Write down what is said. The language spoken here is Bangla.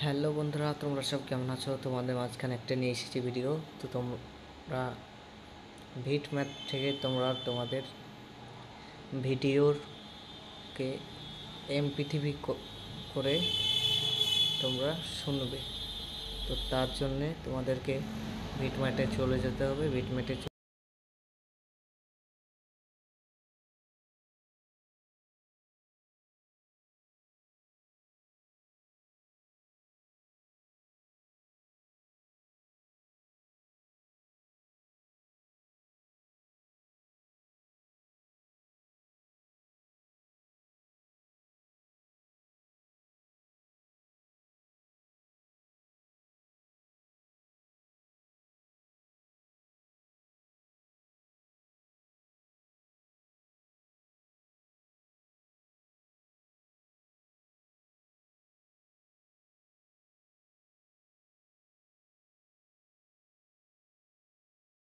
হ্যালো বন্ধুরা, তোমরা সব কেমন আছো? তোমাদের মাঝখানে একটা নিয়ে এসেছি ভিডিও। তো তোমরা ভিট ম্যাপ থেকে তোমাদের ভিডিওরকে এমপিথিভি করে তোমরা শুনবে। তো তার জন্যে তোমাদেরকে ভিট ম্যাটে চলে যেতে হবে। ভিট ম্যাটে